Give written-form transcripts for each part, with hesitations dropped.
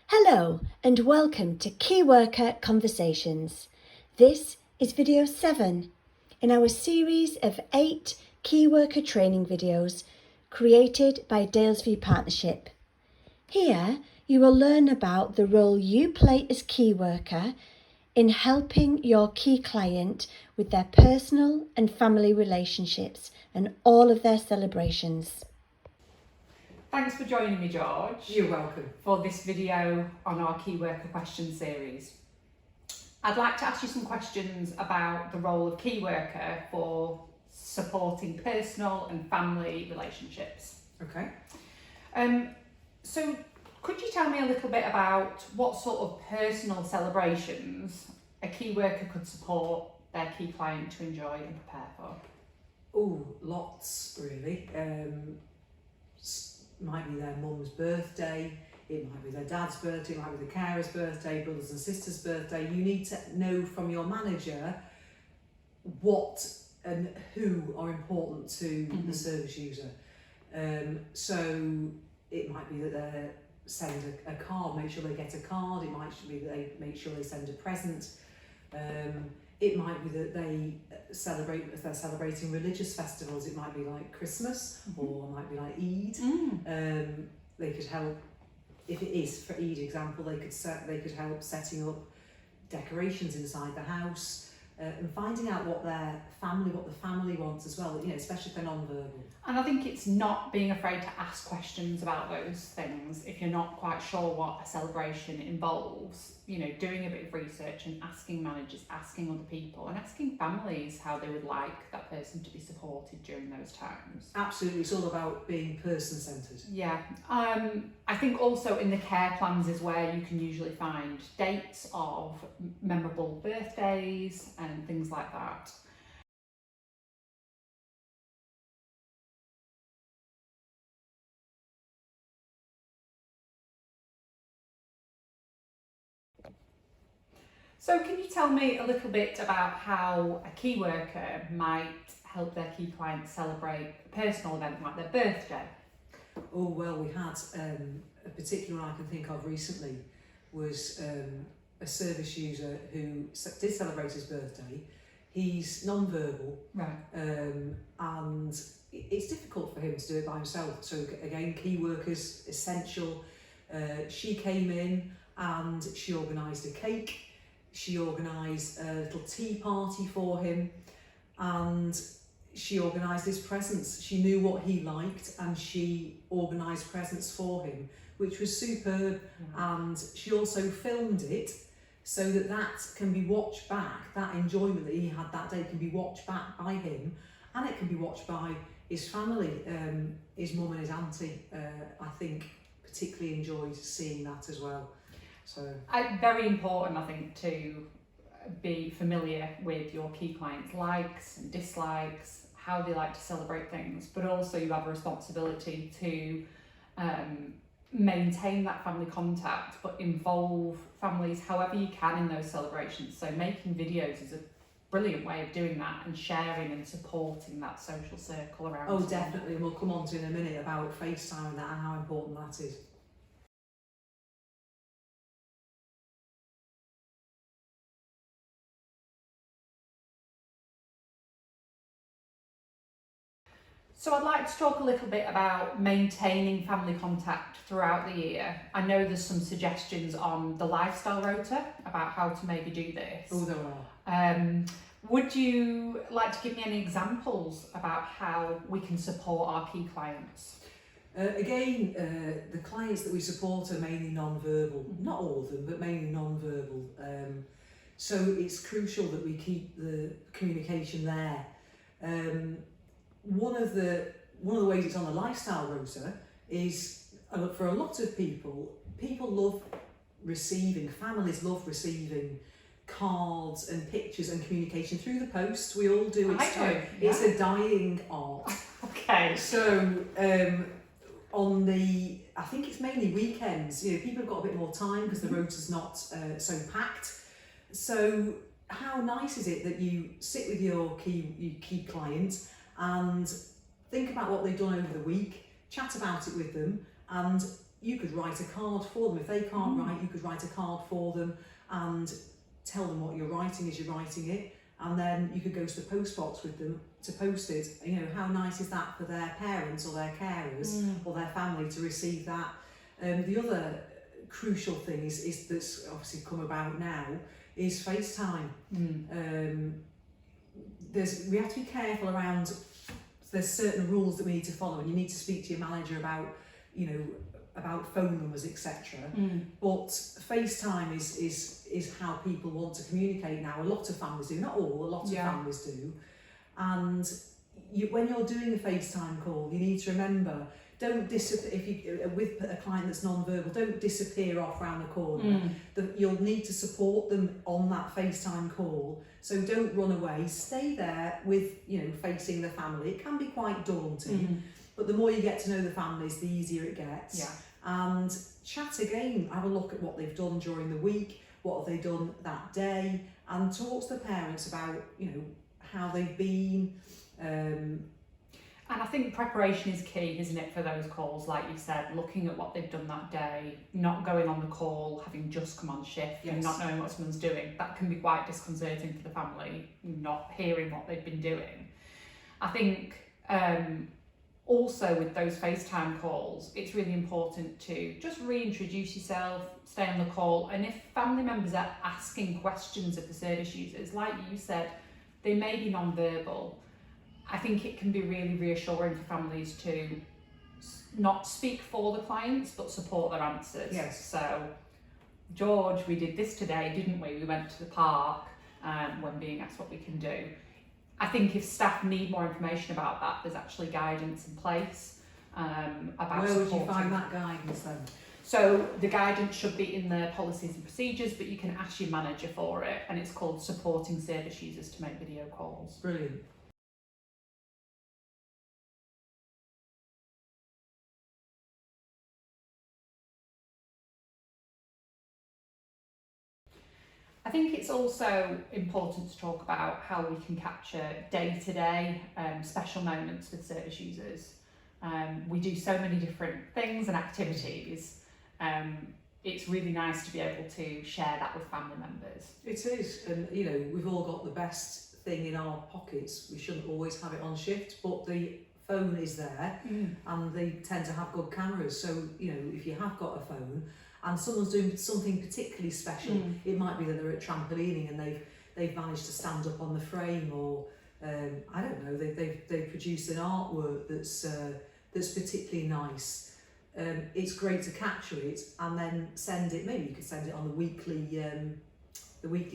Hello and welcome to Keyworker Conversations. This is video 7 in our series of 8 Keyworker training videos created by Dalesview Partnership. Here you will learn about the role you play as Keyworker in helping your key client with their personal and family relationships and all of their celebrations. Thanks for joining me, George. You're welcome. For this video on our Keyworker question series. I'd like to ask you some questions about the role of Keyworker for supporting personal and family relationships. Okay. So could you tell me a little bit about what sort of personal celebrations a Keyworker could support their key client to enjoy and prepare for? Oh, lots really. Might be their mum's birthday, it might be their dad's birthday, it might be the carer's birthday, brothers and sisters' birthday. You need to know from your manager what and who are important to the service user. So it might be that they send a card, make sure they get a card. It might be that they make sure they send a present. It might be that they celebrate, if they're celebrating religious festivals, it might be like Christmas or it might be like Eid. They could help, if it is for Eid example, they could help setting up decorations inside the house and finding out what the family wants as well, you know, especially if they're non-verbal. And I think it's not being afraid to ask questions about those things if you're not quite sure what a celebration involves. You know, doing a bit of research and asking managers, asking other people and asking families how they would like that person to be supported during those times. Absolutely, it's all about being person-centred. Yeah, I think also in the care plans is where you can usually find dates of memorable birthdays and things like that. So can you tell me a little bit about how a key worker might help their key clients celebrate a personal event like their birthday? Oh, well, we had a particular one I can think of recently was a service user who did celebrate his birthday. He's non-verbal, Right. and it's difficult for him to do it by himself. So again, key workers, essential. She came in and she organised a cake. She organised a little tea party for him and she organised his presents. She knew what he liked and she organised presents for him, which was superb. And she also filmed it so that can be watched back. That enjoyment that he had that day can be watched back by him and it can be watched by his family. His mum and his auntie, I think, particularly enjoyed seeing that as well. So Very important, I think, to be familiar with your key clients' likes and dislikes, how they like to celebrate things, but also you have a responsibility to maintain that family contact, but involve families however you can in those celebrations. So making videos is a brilliant way of doing that and sharing and supporting that social circle around. Oh, definitely, and we'll come on to in a minute about FaceTime and that and how important that is. So I'd like to talk a little bit about maintaining family contact throughout the year. I know there's some suggestions on the lifestyle rota about how to maybe do this. Oh, there are. Would you like to give me any examples about how we can support our key clients? The clients that we support are mainly non-verbal. Not all of them, but mainly non-verbal. So it's crucial that we keep the communication there. One of the ways it's on the lifestyle rota is for a lot of people love receiving, families love receiving cards and pictures and communication through the post. We all do. It's a dying art. Okay. So I think it's mainly weekends. You know, people have got a bit more time because the rota's not so packed. So how nice is it that you sit with your key client and think about what they've done over the week, chat about it with them, and you could write a card for them. If they can't write, you could write a card for them and tell them what you're writing as you're writing it, and then you could go to the post box with them to post it. You know, how nice is that for their parents or their carers or their family to receive that? The other crucial thing is that's obviously come about now is FaceTime. We have to be careful around, there's certain rules that we need to follow, and you need to speak to your manager about, you know, about phone numbers, etc. But FaceTime is how people want to communicate now. A lot of families do, not all, a lot of families do. And when you're doing a FaceTime call, you need to remember, don't disappear. If you with a client that's non-verbal, don't disappear off round the corner. You'll need to support them on that FaceTime call. So don't run away. Stay there with, you know, facing the family. It can be quite daunting, but the more you get to know the families, the easier it gets. Yeah. And chat again. Have a look at what they've done during the week. What have they done that day? And talk to the parents about, you know, how they've been. And I think preparation is key, isn't it, for those calls, like you said, looking at what they've done that day, not going on the call, having just come on shift and not knowing what someone's doing. That can be quite disconcerting for the family, not hearing what they've been doing. I think also with those FaceTime calls, it's really important to just reintroduce yourself, stay on the call, and if family members are asking questions of the service users, like you said, they may be non-verbal. I think it can be really reassuring for families to not speak for the clients, but support their answers. Yes. So, George, we did this today, didn't we? We went to the park when being asked what we can do. I think if staff need more information about that, there's actually guidance in place about Where would you supporting. find that guidance then? So the guidance should be in the policies and procedures, but you can ask your manager for it, and it's called Supporting Service Users to Make Video Calls. Brilliant. I think it's also important to talk about how we can capture day-to-day special moments with service users. We do so many different things and activities. It's really nice to be able to share that with family members. It is, and you know, we've all got the best thing in our pockets. We shouldn't always have it on shift, but the phone is there, and they tend to have good cameras. So you know, if you have got a phone and someone's doing something particularly special, it might be that they're at trampolining and they've managed to stand up on the frame, or I don't know, they've produced an artwork that's particularly nice. It's great to capture it and then send it. Maybe you could send it on the weekly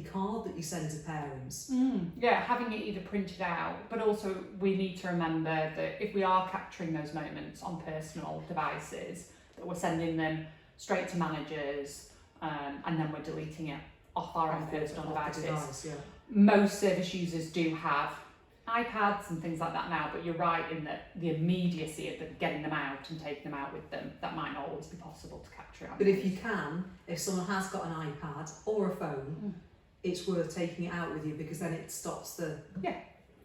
card that you send to parents. Yeah, having it either printed out, but also we need to remember that if we are capturing those moments on personal devices, that we're sending them straight to managers, and then we're deleting it off our own personal devices. Most service users do have iPads and things like that now, but you're right in that the immediacy of them getting them out and taking them out with them, that might not always be possible to capture it. But if you can, if someone has got an iPad or a phone, it's worth taking it out with you, because then it stops the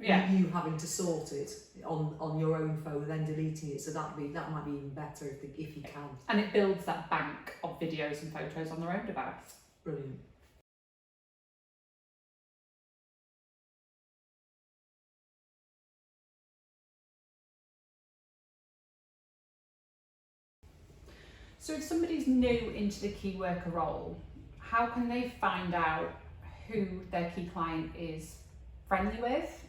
you having to sort it on your own phone and then deleting it. So that might be even better if you can. And it builds that bank of videos and photos on their own device. Brilliant. So if somebody's new into the key worker role, how can they find out who their key client is friendly with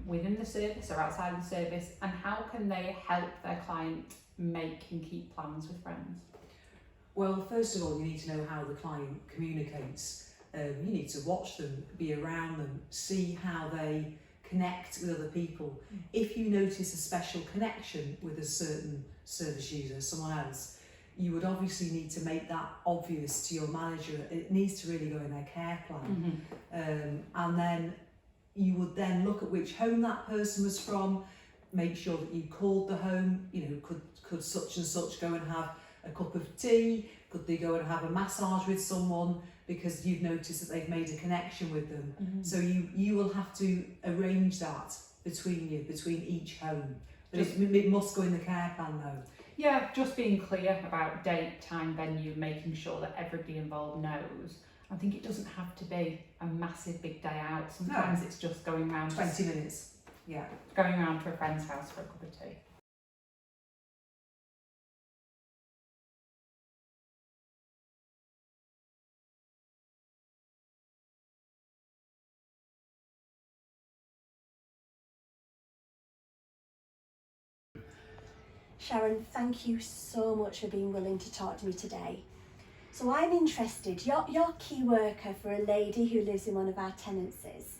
within the service or outside the service, and how can they help their client make and keep plans with friends? Well, first of all, you need to know how the client communicates. You need to watch them, be around them, see how they connect with other people. If you notice a special connection with a certain service user, someone else, you would obviously need to make that obvious to your manager. It needs to really go in their care plan. And then you would then look at which home that person was from, make sure that you called the home. You know, could such and such go and have a cup of tea? Could they go and have a massage with someone because you've noticed that they've made a connection with them? So you will have to arrange that between each home. But it must go in the care plan though. Yeah, just being clear about date, time, venue, making sure that everybody involved knows. I think it doesn't have to be a massive big day out. Sometimes it's just going round 20 minutes. Yeah. going round to a friend's house for a cup of tea. Sharon, thank you so much for being willing to talk to me today. So I'm interested, you're key worker for a lady who lives in one of our tenancies,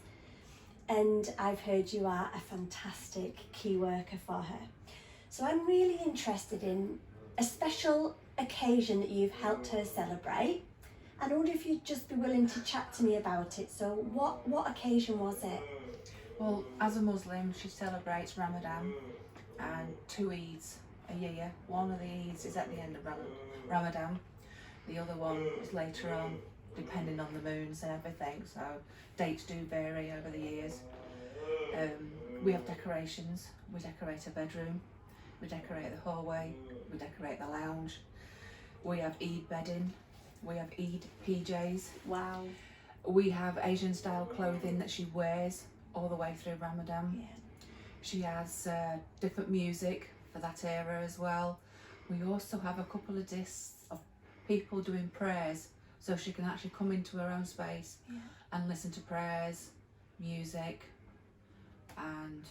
and I've heard you are a fantastic key worker for her. So I'm really interested in a special occasion that you've helped her celebrate, and I wonder if you'd just be willing to chat to me about it. So what occasion was it? Well, as a Muslim, she celebrates Ramadan and 2 Eids a year. One of the Eids is at the end of Ramadan. The other one is later on, depending on the moons and everything. So dates do vary over the years. We have decorations. We decorate a bedroom. We decorate the hallway. We decorate the lounge. We have Eid bedding. We have Eid PJs. Wow. We have Asian style clothing that she wears all the way through Ramadan. Yeah. She has different music for that era as well. We also have a couple of discs of people doing prayers, so she can actually come into her own space and listen to prayers, music, and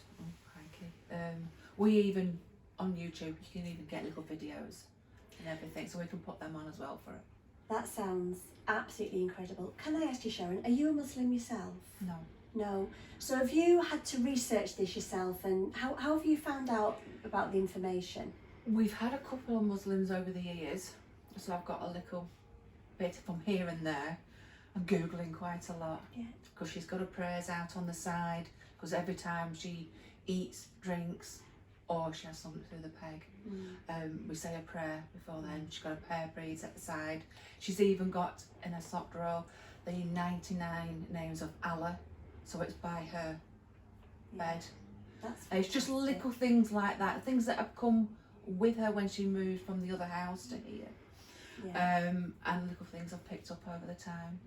we even on YouTube you can even get little videos and everything, so we can put them on as well for it. That sounds absolutely incredible. Can I ask you, Sharon, are you a Muslim yourself? No. No. So have you had to research this yourself, and how have you found out about the information? We've had a couple of Muslims over the years, so I've got a little bit from here and there. I'm Googling quite a lot, because she's got her prayers out on the side, because every time she eats, drinks, or she has something through the peg, we say a prayer before then. She's got a prayer beads at the side. She's even got in her sock drawer the 99 names of Allah, so it's by her bed. It's just little things like that, things that have come with her when she moved from the other house to here. And little things I've picked up over the time.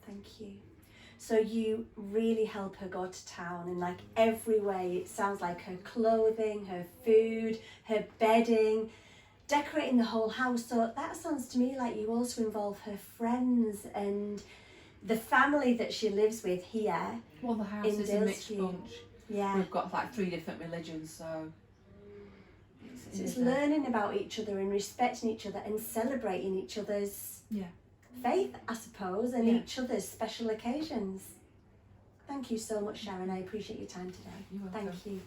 Thank you. So you really help her go to town in like every way. It sounds like her clothing, her food, her bedding, decorating the whole house. So that sounds to me like you also involve her friends and the family that she lives with here. Well, the house in is a mixed Dalesview. bunch. Yeah. We've got like 3 different religions, so it's learning about each other and respecting each other and celebrating each other's faith, I suppose, and each other's special occasions. Thank you so much, Sharon. I appreciate your time today. You're welcome. Thank you.